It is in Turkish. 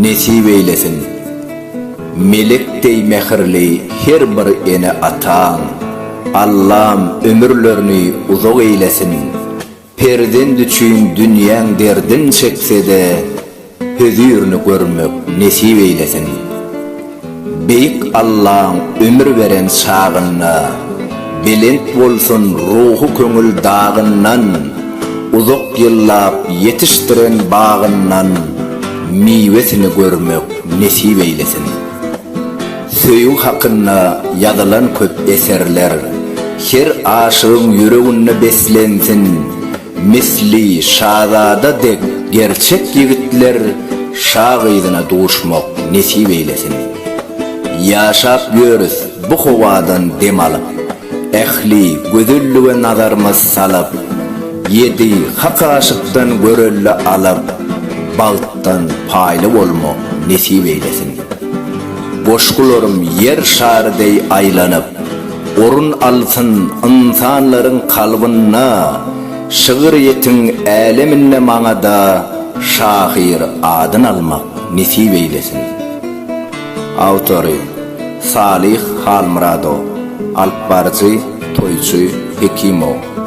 nesip eylesin. Melekdey mehirli her bir ene atan, Allah'ım ömürlerini uzak eylesin. Perden düşün dünyan derdin çekse de, hüzürünü görmek nesip eylesin. Beyik Allah'ın ömür veren çağına, belent bolsun ruhu köngül dağından, uzak yıllap yetiştiren bağından, meyvesini görmek nesip eylesin. Söyü hakkında yazılan köp eserler, her aşığın yüreğine beslensin. Misli şazada dek gerçek yigitler, şağıydına doğuşmak nesip eylesin. Yaşap görüz bu hovadan dem alıp, ehli gözüllüğe nazarımız salıp, yedi hak aşıktan görüllü alıp, bağıttan paylı olmak nesip eylesin. Boşkularım yer şardey aylanıp, orun alsın insanların kalbına, şığır yetin aleminle manada, şahir adın almak nesip eylesin. Autori Salih Halmurado, Alpbarcı Toyçu Hekimov.